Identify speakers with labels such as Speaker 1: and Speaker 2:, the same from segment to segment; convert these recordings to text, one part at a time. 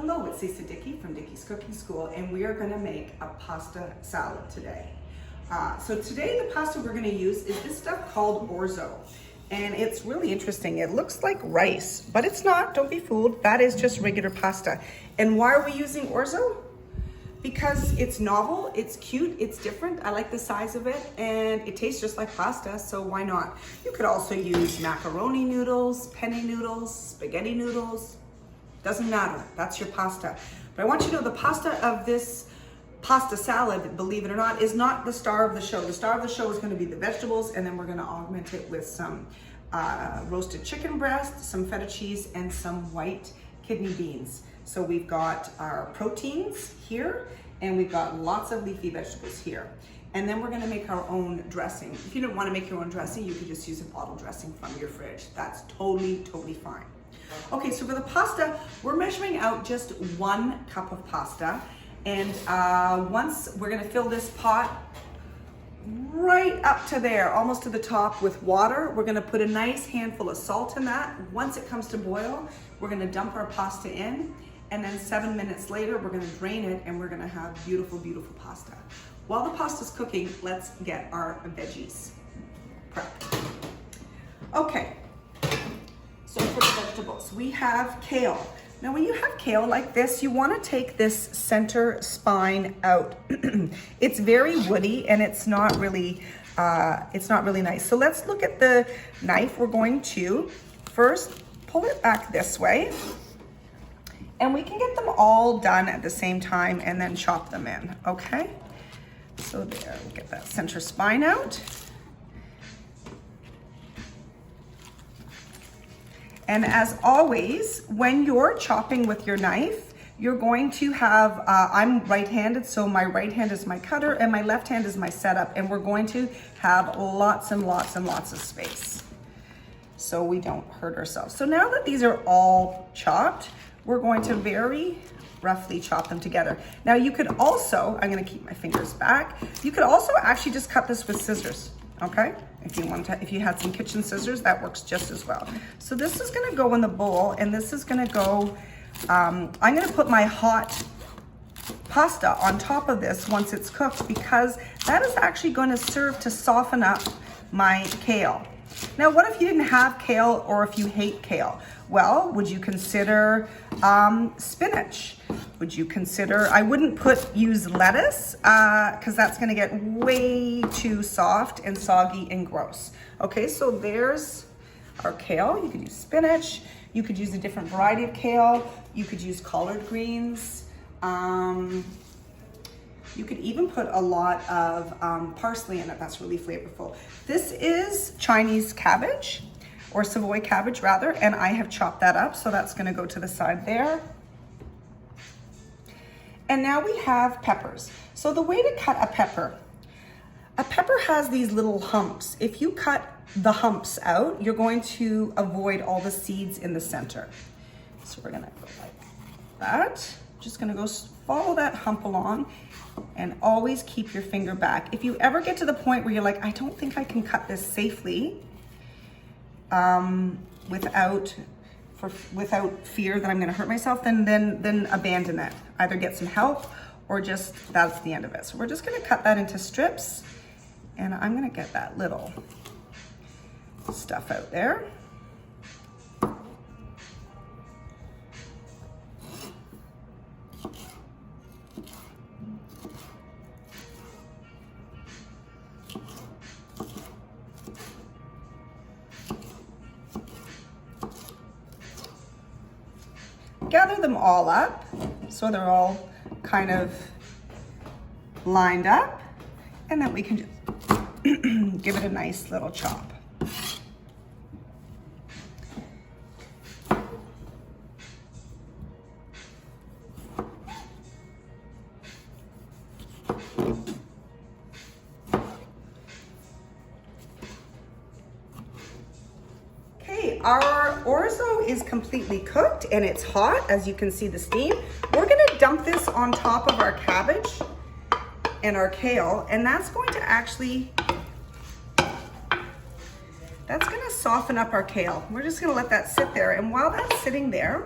Speaker 1: Hello, it's Lisa Dickey from Dickey's Cooking School, and we are going to make a pasta salad today. So today the pasta we're going to use is this stuff called Orzo, and it's really interesting. It looks like rice, but it's not. Don't be fooled. That is just regular pasta. And why are we using Orzo? Because it's novel, it's cute, it's different. I like the size of it, and it tastes just like pasta, so why not? You could also use macaroni noodles, penne noodles, spaghetti noodles. Doesn't matter, that's your pasta. But I want you to know the pasta of this pasta salad, believe it or not, is not the star of the show. The star of the show is gonna be the vegetables, and then we're gonna augment it with some roasted chicken breast, some feta cheese, and some white kidney beans. So we've got our proteins here, and we've got lots of leafy vegetables here. And then we're gonna make our own dressing. If you don't wanna make your own dressing, you could just use a bottle dressing from your fridge. That's totally fine. Okay, so for the pasta, we're measuring out just 1 cup of pasta. And once we're gonna fill this pot right up to there, almost to the top with water. We're gonna put a nice handful of salt in that. Once it comes to boil, we're gonna dump our pasta in, and then 7 minutes later, we're gonna drain it, and we're gonna have beautiful pasta. While the pasta's cooking, let's get our veggies prepped. Okay. So for the vegetables, we have kale. Now when you have kale like this, you wanna take this center spine out. It's very woody and it's not really nice. So let's look at the knife. We're going to first pull it back this way, and we can get them all done at the same time and then chop them in, okay? So there, we'll get that center spine out. And as always, when you're chopping with your knife, you're going to have, I'm right-handed, so my right hand is my cutter and my left hand is my setup, and we're going to have lots and lots of space so we don't hurt ourselves. So now that these are all chopped, we're going to very roughly chop them together. Now you could also, I'm gonna keep my fingers back, you could also actually just cut this with scissors. Okay, if you had some kitchen scissors, that works just as well. So this is gonna go in the bowl, and this is gonna go, I'm gonna put my hot pasta on top of this once it's cooked, because that is actually gonna serve to soften up my kale. Now, what if you didn't have kale, or if you hate kale? Well, would you consider spinach? Would you consider, I wouldn't use lettuce, because that's gonna get way too soft and soggy and gross. Okay, so there's our kale. You could use spinach. You could use a different variety of kale. You could use collard greens. You could even put a lot of parsley in it. That's really flavorful. This is Chinese cabbage, or Savoy cabbage rather, and I have chopped that up, so that's gonna go to the side there. And now we have peppers. So the way to cut a pepper has these little humps. If you cut the humps out, you're going to avoid all the seeds in the center. So we're gonna go like that. Just gonna go follow that hump along, and always keep your finger back. If you ever get to the point where you're like, I don't think I can cut this safely without fear that I'm gonna hurt myself, then abandon it. Either get some help, or just, that's the end of it. So we're just gonna cut that into strips, and I'm gonna get that little stuff out there. Gather them all up so they're all kind of lined up, and then we can just give it a nice little chop. Our orzo is completely cooked and it's hot, as you can see the steam. We're gonna dump this on top of our cabbage and our kale, and that's going to actually, that's gonna soften up our kale. We're just gonna let that sit there, and while that's sitting there,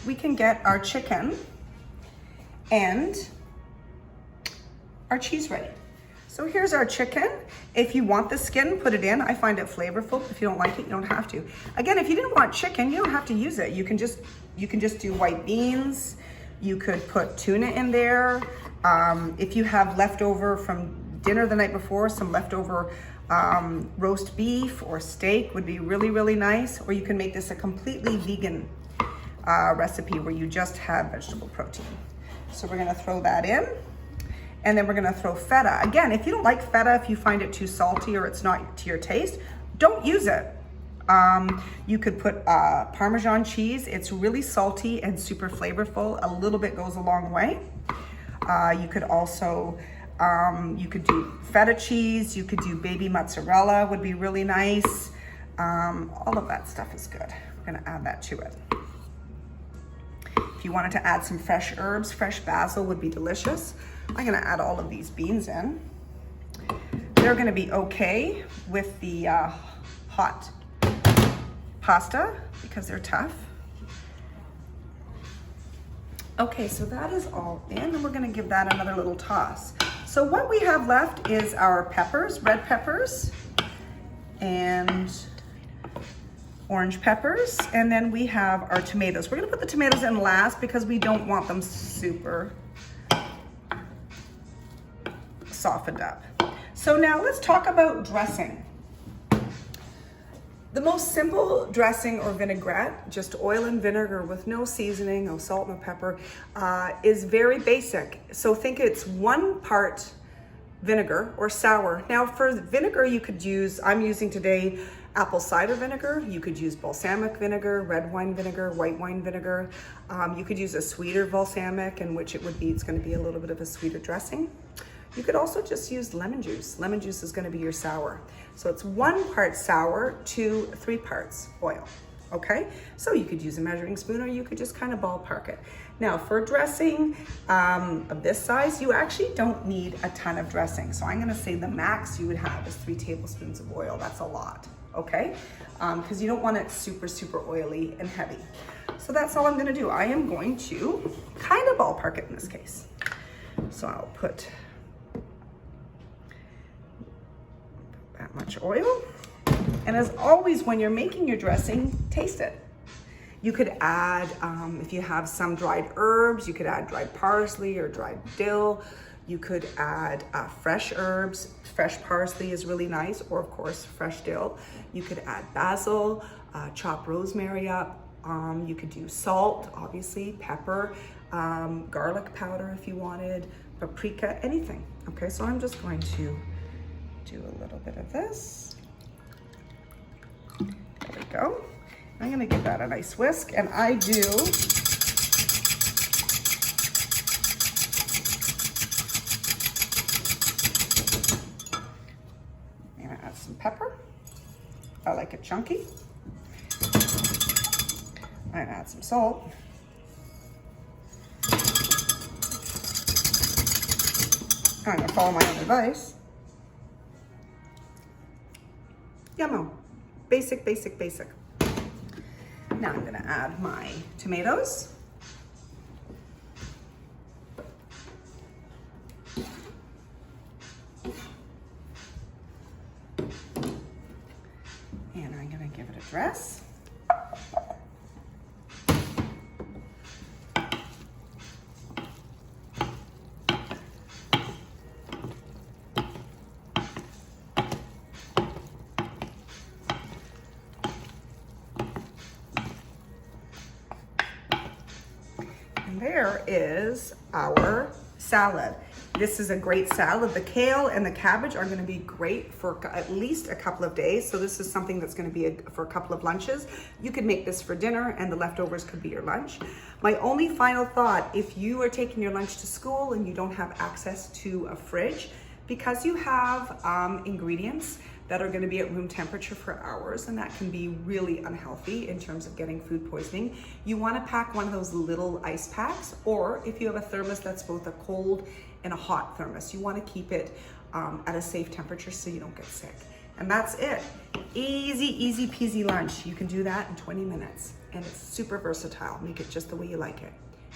Speaker 1: we can get our chicken and our cheese ready. So here's our chicken. If you want the skin, put it in. I find it flavorful. If you don't like it, you don't have to. Again, if you didn't want chicken, you don't have to use it. You can just do white beans. You could put tuna in there. If you have leftover from dinner the night before, some leftover roast beef or steak would be really, really nice. Or you can make this a completely vegan recipe where you just have vegetable protein. So we're gonna throw that in. And then we're gonna throw feta. Again, if you don't like feta, if you find it too salty or it's not to your taste, don't use it. You could put Parmesan cheese. It's really salty and super flavorful. A little bit goes a long way. You could also, you could do feta cheese. You could do baby mozzarella, would be really nice. All of that stuff is good. We're gonna add that to it. If you wanted to add some fresh herbs, fresh basil would be delicious. I'm gonna add all of these beans in. They're gonna be okay with the hot pasta because they're tough. Okay, so that is all in, and we're gonna give that another little toss. So what we have left is our peppers, red peppers, and orange peppers, and then we have our tomatoes. We're gonna put the tomatoes in last because we don't want them super softened up. So now let's talk about dressing. The most simple dressing or vinaigrette, just oil and vinegar with no seasoning, no salt, no pepper, is very basic. So think it's 1 part vinegar or sour. Now for vinegar, you could use, I'm using today apple cider vinegar. You could use balsamic vinegar, red wine vinegar, white wine vinegar. You could use a sweeter balsamic, in which it's gonna be a little bit of a sweeter dressing. You could also just use lemon juice. Lemon juice is gonna be your sour. So it's 1 part sour to 3 parts oil, okay? So you could use a measuring spoon or you could just kind of ballpark it. Now for dressing of this size, you actually don't need a ton of dressing. So I'm gonna say the max you would have is 3 tablespoons of oil. That's a lot, okay? Because you don't want it super, super oily and heavy. So that's all I'm gonna do. I am going to kind of ballpark it in this case. So I'll put that much oil. And as always, when you're making your dressing, taste it. You could add, if you have some dried herbs, you could add dried parsley or dried dill. You could add fresh herbs. Fresh parsley is really nice, or of course, fresh dill. You could add basil, chop rosemary up. You could do salt, obviously, pepper, garlic powder if you wanted, paprika, anything. Okay, so I'm just going to do a little bit of this. There we go. I'm gonna give that a nice whisk, and I do I'm gonna add some pepper. I like it chunky. I'm gonna add some salt. I'm gonna follow my own advice. Yummo. Basic, basic, basic. Now I'm gonna add my tomatoes. And I'm gonna give it a dress. There is our salad. This is a great salad. The kale and the cabbage are gonna be great for at least a couple of days. So this is something that's gonna be for a couple of lunches. You could make this for dinner and the leftovers could be your lunch. My only final thought, if you are taking your lunch to school and you don't have access to a fridge, because you have ingredients that are gonna be at room temperature for hours, and that can be really unhealthy in terms of getting food poisoning. You wanna pack one of those little ice packs, or if you have a thermos that's both a cold and a hot thermos, you wanna keep it at a safe temperature so you don't get sick. And that's it. Easy, easy peasy lunch. You can do that in 20 minutes. And it's super versatile. Make it just the way you like it.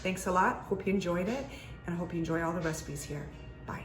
Speaker 1: Thanks a lot. Hope you enjoyed it. And I hope you enjoy all the recipes here. Bye.